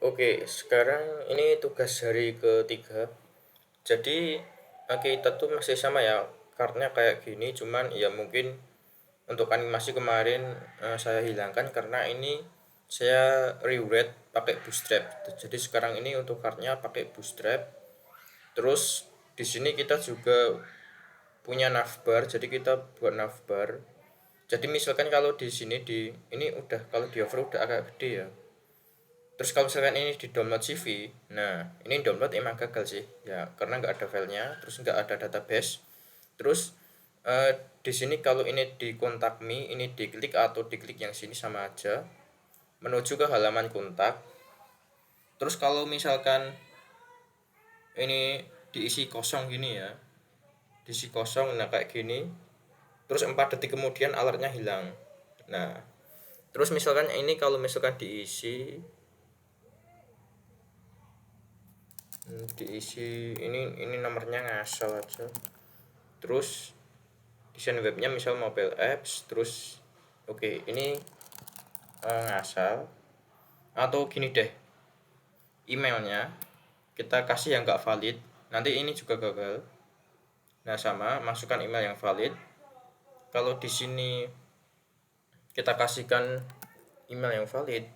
Oke, sekarang ini tugas hari ketiga. Jadi kita tuh masih sama ya, karena kayak gini. Cuman ya mungkin untuk animasi kemarin saya hilangkan karena ini saya rewrite pakai Bootstrap. Jadi sekarang ini untuk kartnya pakai Bootstrap. Terus di sini kita juga punya navbar, jadi kita buat navbar. Jadi misalkan kalau di sini ini udah, kalau di over udah agak gede ya. Terus kalau misalkan ini di download CV, nah ini download emang gagal sih ya, karena nggak ada filenya, terus nggak ada database. Terus di sini kalau ini di kontak me, ini diklik atau diklik yang sini sama aja, menuju ke halaman kontak. Terus kalau misalkan ini diisi kosong gini ya, diisi kosong, nah kayak gini, terus 4 detik kemudian alertnya hilang. Nah terus misalkan ini kalau misalkan diisi ini nomornya ngasal aja. Terus desain webnya misal mobile apps, terus oke, ini ngasal. Atau gini deh, emailnya kita kasih yang nggak valid, nanti ini juga gagal. Nah sama, masukkan email yang valid. Kalau di sini kita kasihkan email yang valid,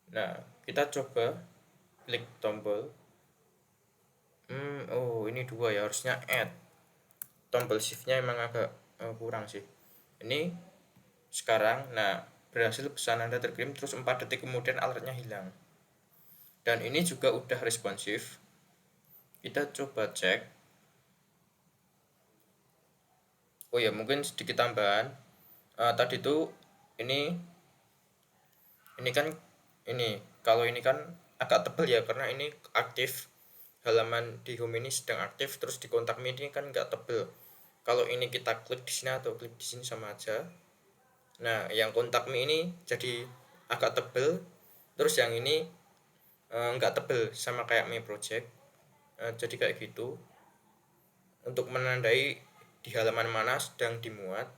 nah kita coba klik tombol. Oh ini dua ya, harusnya add. Tombol shiftnya emang agak kurang sih. Ini sekarang, nah berhasil pesan Anda terkirim, terus 4 detik kemudian alertnya hilang. Dan ini juga udah responsif. Kita coba cek. Oh ya, mungkin sedikit tambahan. Tadi tuh ini kan ini kalau ini kan agak tebal ya, karena ini aktif, halaman di home ini sedang aktif, terus di kontak me ini kan nggak tebel. Kalau ini kita klik di sini atau klik di sini sama aja. Nah yang kontak me ini jadi agak tebel, terus yang ini nggak tebel, sama kayak me project. Jadi kayak gitu, untuk menandai di halaman mana sedang dimuat.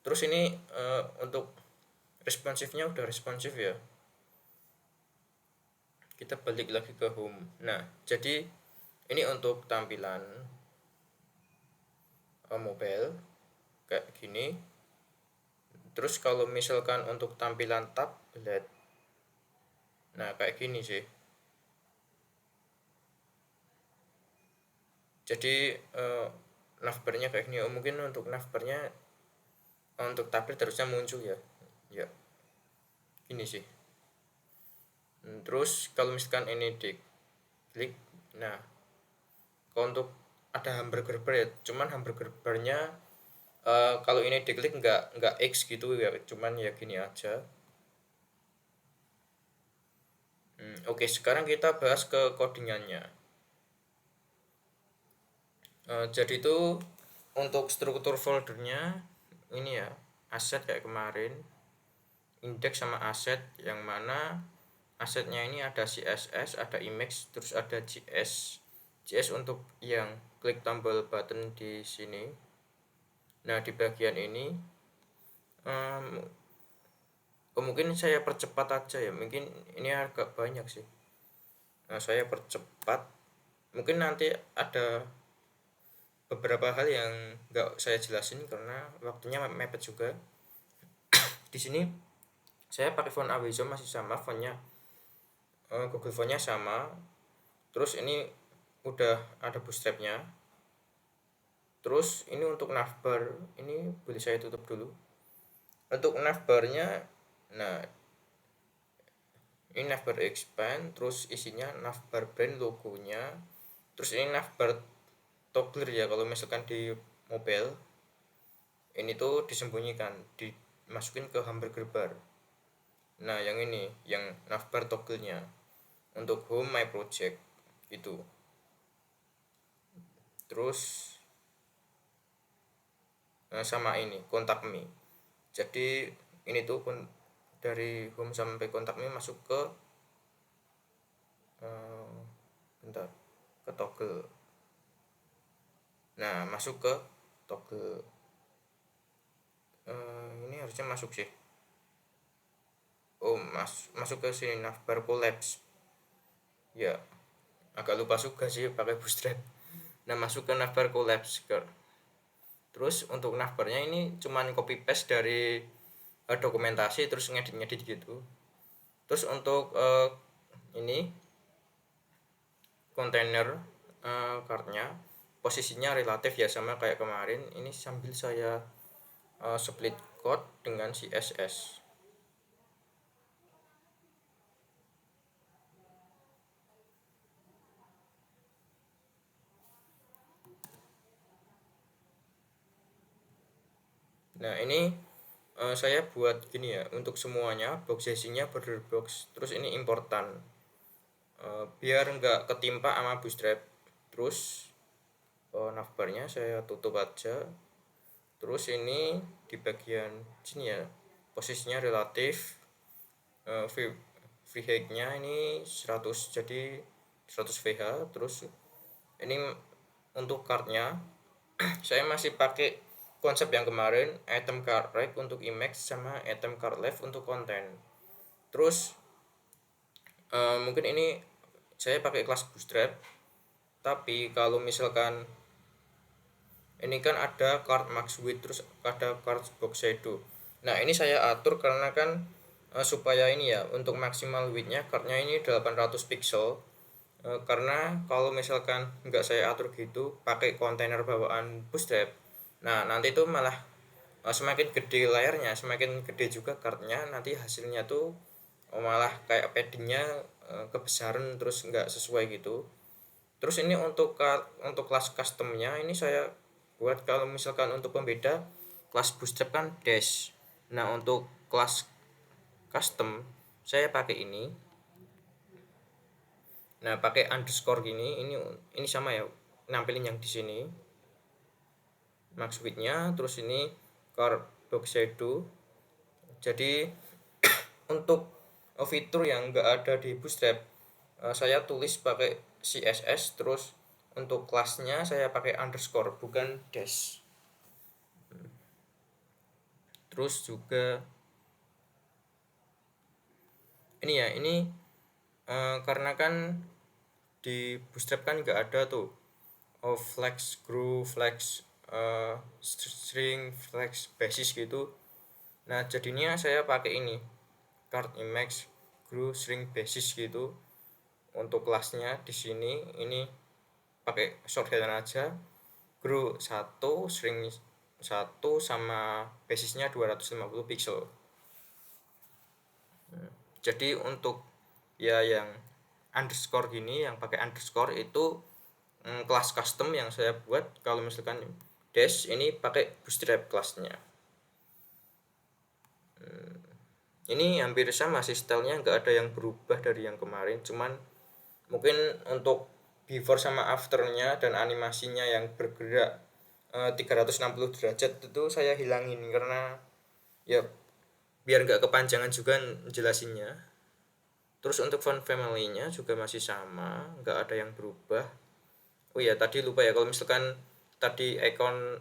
Terus ini untuk responsifnya udah responsif ya. Kita balik lagi ke home. Nah jadi ini untuk tampilan mobile kayak gini. Terus kalau misalkan untuk tampilan tablet, nah kayak gini sih. Jadi navbarnya kayak gini. Mungkin untuk navbarnya untuk tablet harusnya muncul ya. Ya ini sih. Terus kalau misalkan ini diklik, nah kalau untuk ada hamburger bar ya, cuman hamburger barnya kalau ini diklik nggak X gitu ya, cuman ya gini aja. Oke, sekarang kita bahas ke codingannya. Jadi itu untuk struktur foldernya ini ya, aset kayak kemarin, index sama aset, yang mana asetnya ini ada CSS, ada image, terus ada JS. JS untuk yang klik tombol button di sini. Nah di bagian ini mungkin saya percepat aja ya, mungkin ini agak banyak sih. Nah saya percepat, mungkin nanti ada beberapa hal yang nggak saya jelasin karena waktunya mepet juga. Di sini saya pakai font Awezo masih sama, fontnya Google fontnya sama. Terus ini udah ada bootstrapnya. Terus ini untuk navbar, ini boleh saya tutup dulu. Untuk navbarnya, nah ini navbar expand, terus isinya navbar brand, logonya. Terus ini navbar toggler ya, kalau misalkan di mobile ini tuh disembunyikan, dimasukin ke hamburger bar. Nah yang ini yang navbar toggle-nya untuk home my project itu. Terus sama ini kontak me. Jadi ini tuh dari home sampai kontak me masuk ke bentar, ke toggle. Nah masuk ke toggle. Ini harusnya masuk sih. Oh masuk ke sini navbar collapse. Ya agak lupa juga sih pakai bootstrap. Nah masuk ke navbar collapse. Terus untuk navbarnya ini cuman copy paste dari dokumentasi terus ngedit-ngedit gitu. Terus untuk ini kontainer kartnya posisinya relatif ya sama kayak kemarin. Ini sambil saya split code dengan CSS. Nah ini saya buat gini ya, untuk semuanya box size-nya border box, terus ini important biar nggak ketimpa sama bootstrap. Terus navbarnya saya tutup aja. Terus ini di bagian sini ya posisinya relatif, free height-nya ini 100, jadi 100 VH. Terus ini untuk card-nya saya masih pakai konsep yang kemarin, item card right untuk image sama item card left untuk konten. Terus mungkin ini saya pakai kelas bootstrap, tapi kalau misalkan ini kan ada card max width terus ada card box shadow. Nah ini saya atur karena kan supaya ini ya untuk maksimal widthnya cardnya ini 800 pixel. Karena kalau misalkan nggak saya atur gitu pakai kontainer bawaan bootstrap, nah nanti tuh malah semakin gede layarnya semakin gede juga cardnya, nanti hasilnya tuh malah kayak paddingnya kebesaran terus nggak sesuai gitu. Terus ini untuk kelas customnya ini saya buat kalau misalkan untuk pembeda kelas bootstrap kan dash. Nah untuk kelas custom saya pakai ini. Nah pakai underscore gini, ini sama ya nampilin yang di sini max width-nya, terus ini car box shadow. Jadi untuk fitur yang enggak ada di bootstrap saya tulis pakai CSS, terus untuk kelasnya saya pakai underscore bukan dash. Terus juga ini ya ini karena kan di bootstrap kan nggak ada tuh flex groove, flex string, flex basis gitu. Nah jadinya saya pakai ini card image groove string basis gitu. Untuk kelasnya di sini ini pakai shorthand aja, groove 1 string 1 sama basisnya 250 pixel. Jadi untuk ya yang underscore gini yang pakai underscore itu kelas custom yang saya buat. Kalau misalkan dash ini pakai bootstrap kelasnya. Ini hampir sama sih stylenya, nggak ada yang berubah dari yang kemarin, cuman mungkin untuk before sama afternya dan animasinya yang bergerak 360 derajat itu saya hilangin karena ya biar nggak kepanjangan juga jelasinnya. Terus untuk font family-nya juga masih sama, nggak ada yang berubah. Oh ya tadi lupa ya, kalau misalkan tadi icon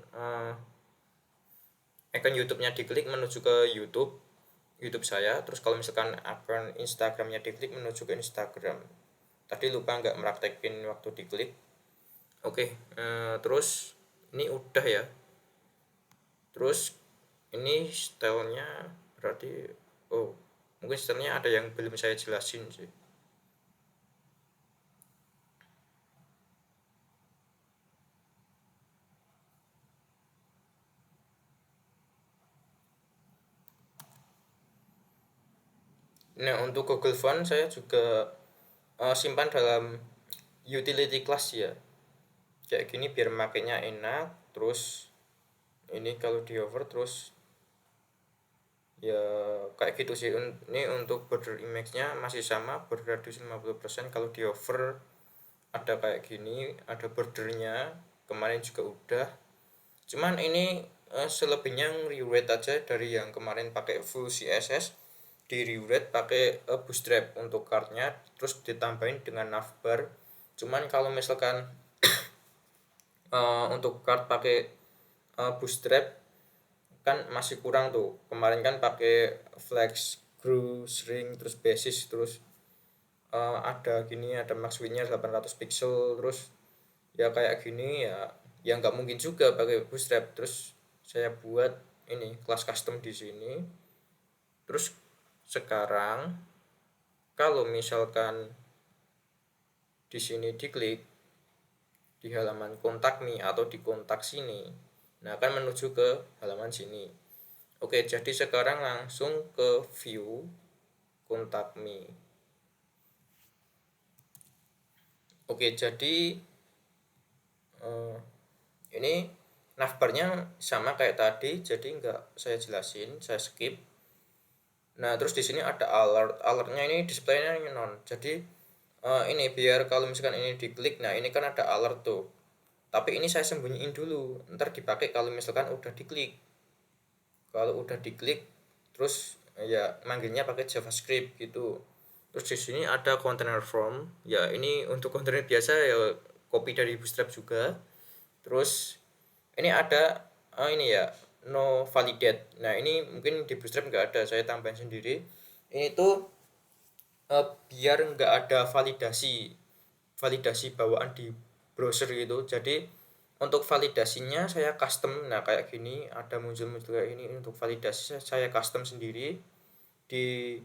YouTube-nya diklik menuju ke YouTube saya, terus kalau misalkan akun Instagram-nya diklik menuju ke Instagram. Tadi lupa nggak meraktekin waktu diklik. Oke, terus ini udah ya. Terus ini stylenya berarti mungkin stylenya ada yang belum saya jelasin sih. Nah untuk Google Font saya juga simpan dalam utility class ya, kayak gini biar makainya enak. Terus ini kalau di over terus ya kayak gitu sih. Ini untuk border image-nya masih sama, border radius 50%. Kalau di over ada kayak gini, ada bordernya kemarin juga udah, cuman ini selebihnya rewrite aja dari yang kemarin pakai full CSS, di rewrite pakai bootstrap untuk cardnya, terus ditambahin dengan navbar. Cuman kalau misalkan untuk card pakai bootstrap kan masih kurang tuh. Kemarin kan pakai flex groove string terus basis terus ada gini, ada max width-nya 800 pixel, terus ya kayak gini ya nggak mungkin juga pakai Bootstrap. Terus saya buat ini kelas custom di sini. Terus sekarang kalau misalkan di sini diklik di halaman kontak me atau di kontak sini, nah akan menuju ke halaman sini. Oke, jadi sekarang langsung ke view kontak me. Oke, jadi ini navbarnya sama kayak tadi, jadi nggak saya jelasin, saya skip. Nah, terus di sini ada alertnya ini displaynya non. Jadi ini biar kalau misalkan ini diklik, nah ini kan ada alert tuh. Tapi ini saya sembunyiin dulu, ntar dipakai kalau misalkan udah diklik. Kalau udah diklik, terus ya manggilnya pakai JavaScript gitu. Terus di sini ada container form, ya ini untuk kontainer biasa ya, copy dari Bootstrap juga. Terus ini ada ini ya no validate. Nah ini mungkin di Bootstrap nggak ada, saya tambahin sendiri. Ini tuh biar nggak ada validasi bawaan di browser gitu. Jadi untuk validasinya saya custom. Nah kayak gini ada muncul kayak ini. Untuk validasi saya custom sendiri di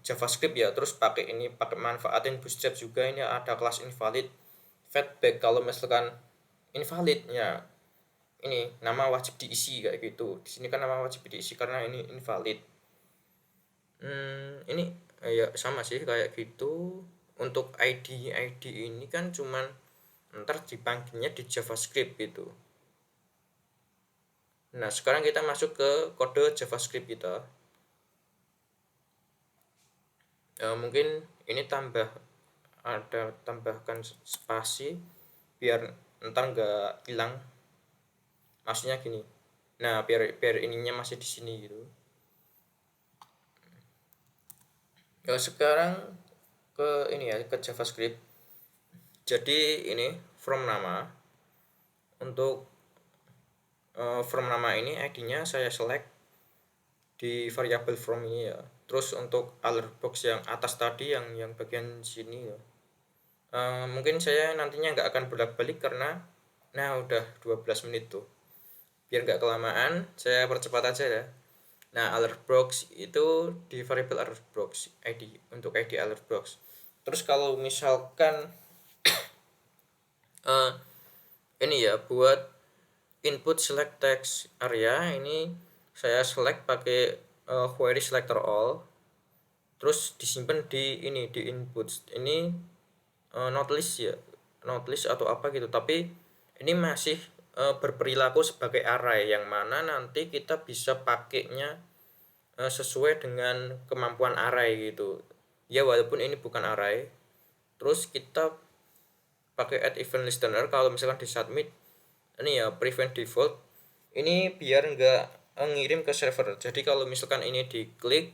JavaScript ya. Terus pakai manfaatin Bootstrap juga. Ini ada kelas invalid feedback. Kalau misalkan invalid ya ini nama wajib diisi kayak gitu. Di sini kan nama wajib diisi karena ini invalid. Ini ya sama sih kayak gitu. Untuk ID ini kan cuman ntar dipanggilnya di JavaScript gitu. Nah sekarang kita masuk ke kode JavaScript kita. Mungkin ini tambahkan spasi biar ntar nggak hilang, maksudnya gini. Nah biar ininya masih di sini gitu. Sekarang ke ini ya, ke JavaScript. Jadi ini from nama. Untuk from nama ini ID-nya saya select di variabel from ini ya. Terus untuk alert box yang atas tadi yang bagian sini ya. Mungkin saya nantinya nggak akan bolak-balik karena nah udah 12 menit tuh. Biar nggak kelamaan, saya percepat aja ya. Nah, alert box itu di variabel alert box ID, untuk ID alert box. Terus kalau misalkan ini ya buat input select text area, ini saya select pakai query selector all. Terus disimpan di ini di input. Ini not list ya, not list atau apa gitu. Tapi ini masih berperilaku sebagai array, yang mana nanti kita bisa pakainya sesuai dengan kemampuan array gitu ya, walaupun ini bukan array. Terus kita pakai add event listener kalau misalkan di submit ini ya prevent default, ini biar nggak ngirim ke server. Jadi kalau misalkan ini diklik,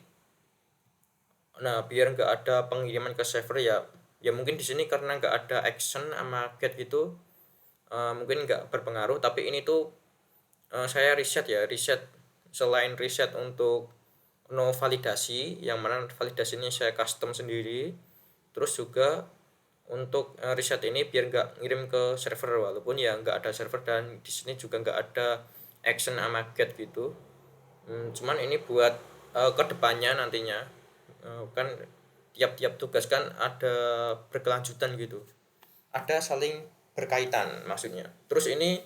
nah biar nggak ada pengiriman ke server ya mungkin di sini karena nggak ada action sama get gitu, mungkin nggak berpengaruh. Tapi ini tuh saya reset. Selain reset untuk no validasi, yang mana validasinya saya custom sendiri, terus juga untuk reset ini biar nggak ngirim ke server, walaupun ya nggak ada server dan di sini juga nggak ada action sama get gitu. Cuman ini buat kedepannya nantinya, kan tiap-tiap tugas kan ada berkelanjutan gitu, ada saling berkaitan maksudnya. Terus ini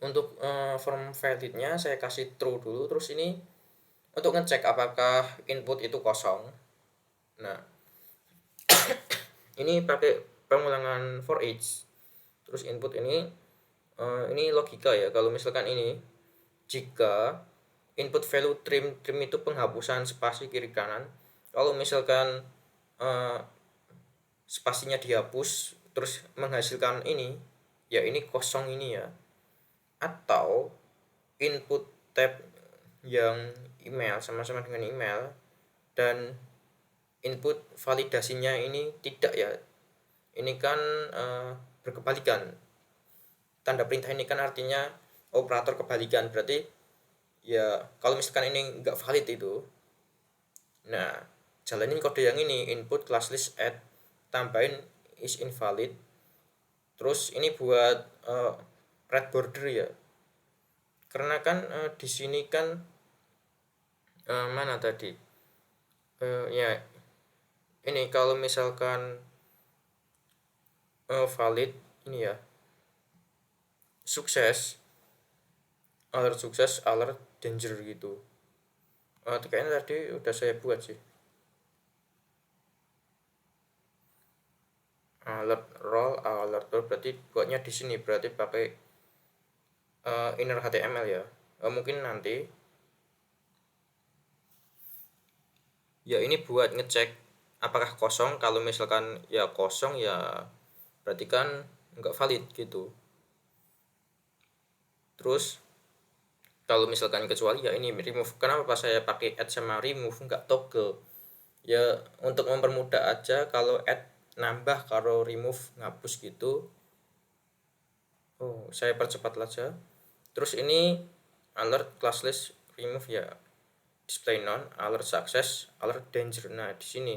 untuk form validnya saya kasih true dulu. Terus ini untuk ngecek apakah input itu kosong. Nah ini pakai pengulangan for each. Terus input ini logika ya. Kalau misalkan ini jika input value trim itu penghapusan spasi kiri kanan. Kalau misalkan spasinya dihapus terus menghasilkan ini ya, ini kosong ini ya. Atau input tab yang email sama-sama dengan email dan input validasinya ini tidak ya, ini kan berkebalikan. Tanda perintah ini kan artinya operator kebalikan, berarti ya kalau misalkan ini nggak valid itu, nah jalanin kode yang ini, input class list add, tambahin is invalid. Terus ini buat red border ya, karena kan di sini kan mana tadi ya ini kalau misalkan valid ini ya, sukses, alert danger gitu. Kayaknya tadi udah saya buat sih. Alert roll berarti buatnya di sini, berarti pakai inner HTML ya. Mungkin nanti ya ini buat ngecek apakah kosong. Kalau misalkan ya kosong ya berarti kan nggak valid gitu. Terus kalau misalkan kecuali ya ini remove. Kenapa saya pakai add sama remove nggak toggle ya, untuk mempermudah aja. Kalau add nambah, kalau remove ngapus gitu. Saya percepat aja. Terus ini alert class list remove ya, display none, alert success, alert danger. Nah di sini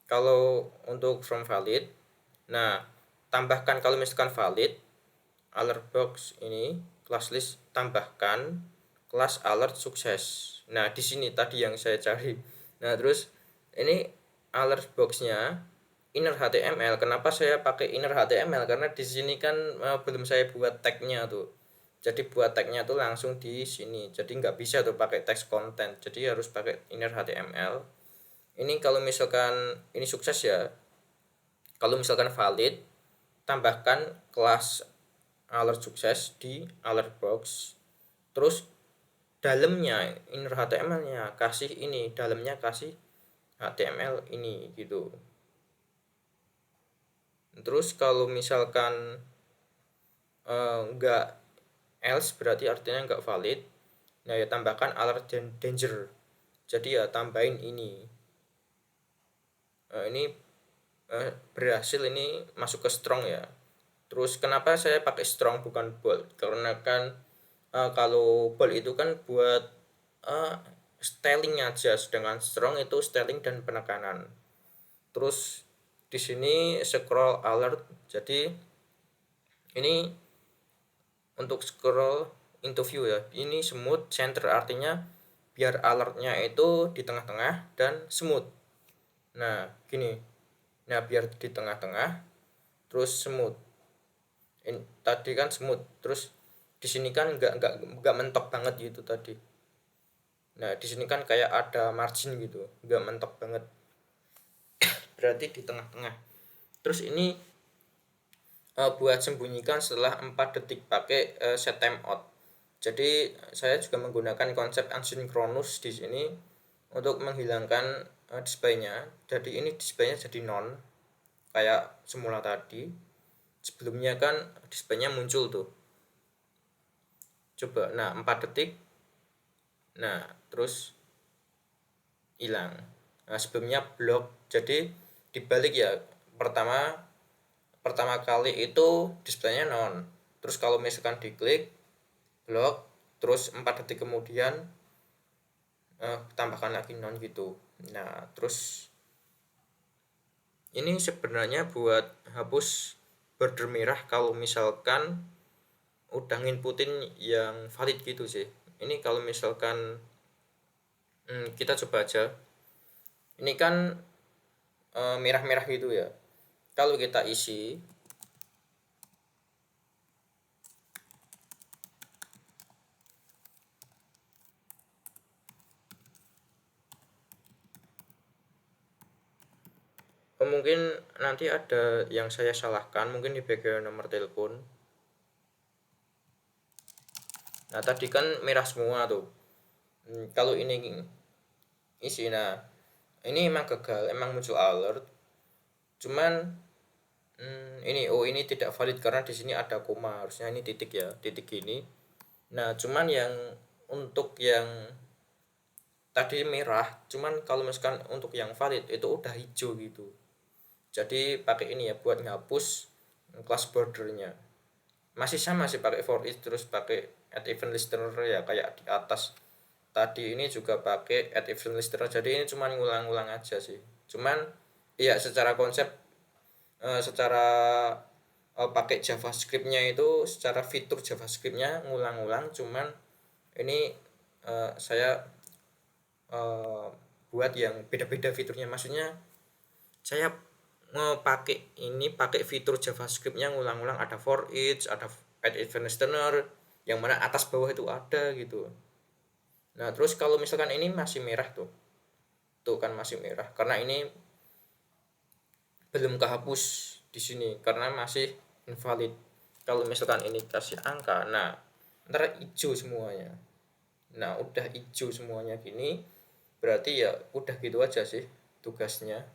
kalau untuk from valid, nah tambahkan kalau misalkan valid, alert box ini class list tambahkan kelas alert sukses. Nah di sini tadi yang saya cari. Nah terus ini alert boxnya inner HTML. Kenapa saya pakai inner HTML? Karena di sini kan belum saya buat tagnya tuh. Jadi buat tagnya tuh langsung di sini. Jadi nggak bisa tuh pakai text content. Jadi harus pakai inner HTML. Ini kalau misalkan ini sukses ya. Kalau misalkan valid, tambahkan kelas alert sukses di alert box. Terus dalamnya inner HTML-nya kasih ini, dalamnya kasih HTML ini gitu. Terus kalau misalkan enggak, else berarti artinya enggak valid. Nah ya tambahkan alert danger. Jadi ya tambahin ini. Ini berhasil, ini masuk ke strong ya. Terus kenapa saya pakai strong bukan bold? Karena kan kalau bold itu kan buat styling aja, sedangkan strong itu styling dan penekanan. Terus di sini scroll alert, jadi ini untuk scroll into view ya, ini smooth center, artinya biar alertnya itu di tengah-tengah dan smooth. Nah gini, nah biar di tengah-tengah terus smooth. Ini tadi kan smooth, terus di sini kan nggak mentok banget gitu tadi. Nah di sini kan kayak ada margin gitu, nggak mentok banget, berarti di tengah-tengah. Terus ini buat sembunyikan setelah 4 detik pakai set timeout. Jadi saya juga menggunakan konsep asynchronous di sini untuk menghilangkan displaynya. Jadi ini displaynya jadi none kayak semula tadi. Sebelumnya kan displaynya muncul tuh. Coba, nah 4 detik. Nah terus hilang. Nah sebelumnya block. Jadi dibalik ya, pertama kali itu displaynya none. Terus kalau misalkan diklik block, terus 4 detik kemudian tambahkan lagi none gitu. Nah terus ini sebenarnya buat hapus border merah kalau misalkan udah nginputin yang valid gitu sih. Ini kalau misalkan kita coba aja, ini kan merah-merah gitu ya. Kalau kita isi mungkin nanti ada yang saya salahkan, mungkin di bagian nomor telepon. Nah tadi kan merah semua tuh. Kalau ini isi, nah ini emang gagal, emang muncul alert. Cuman ini tidak valid karena di sini ada koma, harusnya ini titik ya, titik ini. Nah cuman yang untuk yang tadi merah, cuman kalau misalkan untuk yang valid itu udah hijau gitu. Jadi pakai ini ya buat ngapus class bordernya. Masih sama sih pakai for each, terus pakai add event listener ya kayak di atas tadi ini juga pakai add event listener, jadi ini cuma ngulang-ngulang aja sih. Cuman ya secara konsep, secara pakai JavaScript-nya itu, secara fitur JavaScript-nya ngulang-ngulang, cuman ini saya buat yang beda-beda fiturnya. Maksudnya saya pakai fitur JavaScript-nya ngulang-ngulang, ada for each, ada add event listener, yang mana atas bawah itu ada gitu. Nah, terus kalau misalkan ini masih merah tuh. Tuh kan masih merah karena ini belum kehapus di sini karena masih invalid. Kalau misalkan ini kasih angka, nah ntar hijau semuanya. Nah, udah hijau semuanya gini, berarti ya udah gitu aja sih tugasnya.